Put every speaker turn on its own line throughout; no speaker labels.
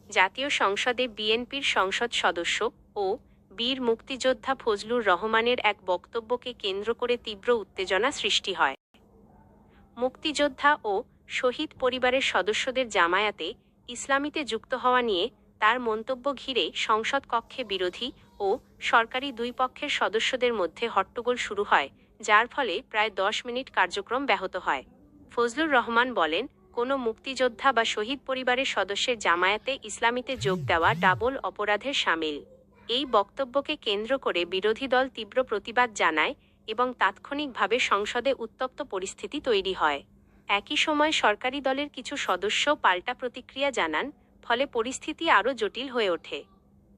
জাতীয় সংসদে বিএনপির সংসদ সদস্য ও বীর মুক্তিযোদ্ধা ফজলুর রহমানের এক বক্তব্যকে কেন্দ্র করে তীব্র উত্তেজনা সৃষ্টি হয়। মুক্তিযোদ্ধা ও শহীদ পরিবারের সদস্যদের জামায়াতে ইসলামীতে যুক্ত হওয়া নিয়ে তার মন্তব্য ঘিরে সংসদ কক্ষে বিরোধী ও সরকারি দুই পক্ষের সদস্যদের মধ্যে হট্টগোল শুরু হয়, যার ফলে প্রায় 10 মিনিট কার্যক্রম ব্যাহত হয়। ফজলুর রহমান বলেন, কোনো মুক্তিযোদ্ধা বা শহীদ পরিবারের সদস্যের জামায়াতে ইসলামীতে যোগ দেওয়া ডাবল অপরাধের শামিল। এই বক্তব্যকে কেন্দ্র করে বিরোধী দল তীব্র প্রতিবাদ জানায় এবং তাৎক্ষণিকভাবে সংসদে উত্তপ্ত পরিস্থিতি তৈরি হয়। একই সময় সরকারি দলের কিছু সদস্য পাল্টা প্রতিক্রিয়া জানান, ফলে পরিস্থিতি আরও জটিল হয়ে ওঠে।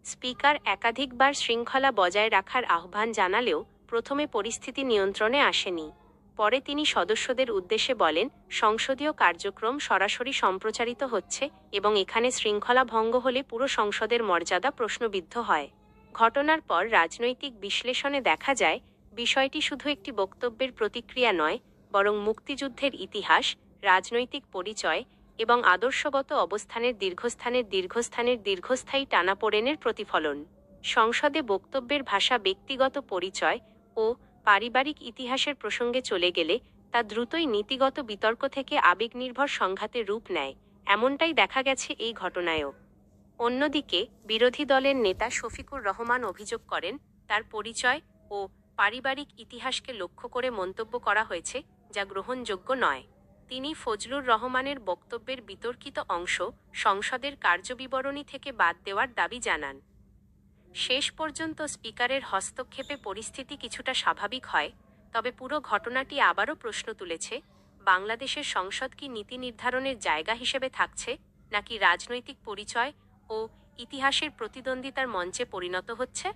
স্পিকার একাধিকবার শৃঙ্খলা বজায় রাখার আহ্বান জানালেও প্রথমে পরিস্থিতি নিয়ন্ত্রণে আসেনি। পরে তিনি সদস্যদের উদ্দেশ্যে বলেন, সংসদীয় কার্যক্রম সরাসরি সম্প্রচারিত হচ্ছে এবং এখানে শৃঙ্খলা ভঙ্গ হলে পুরো সংসদের মর্যাদা প্রশ্নবিদ্ধ হয়। ঘটনার পর রাজনৈতিক বিশ্লেষণে দেখা যায়, বিষয়টি শুধু একটি বক্তব্যের প্রতিক্রিয়া নয়, বরং মুক্তিযুদ্ধের ইতিহাস, রাজনৈতিক পরিচয় এবং আদর্শগত অবস্থানের দীর্ঘস্থায়ী টানাপোড়েনের প্রতিফলন। সংসদে বক্তব্যের ভাষা ব্যক্তিগত পরিচয় ও পারিবারিক ইতিহাসের প্রসঙ্গে চলে গেলে তা দ্রুতই নীতিগত বিতর্ক থেকে আবেগনির্ভর সংঘাতে রূপ নেয়, এমনটাই দেখা গেছে এই ঘটনায়ও। অন্যদিকে বিরোধী দলের নেতা শফিকুর রহমান অভিযোগ করেন, তার পরিচয় ও পারিবারিক ইতিহাসকে লক্ষ্য করে মন্তব্য করা হয়েছে, যা গ্রহণযোগ্য নয়। তিনি ফজলুর রহমানের বক্তব্যের বিতর্কিত অংশ সংসদের কার্যবিবরণী থেকে বাদ দেওয়ার দাবি জানান। শেষ পর্যন্ত স্পিকারের হস্তক্ষেপে পরিস্থিতি কিছুটা স্বাভাবিক হয়, তবে পুরো ঘটনাটি আবারও প্রশ্ন তুলেছে, বাংলাদেশের সংসদ কি নীতি নির্ধারণের জায়গা হিসেবে থাকছে, নাকি রাজনৈতিক পরিচয় ও ইতিহাসের প্রতিদ্বন্দ্বিতার মঞ্চে পরিণত হচ্ছে?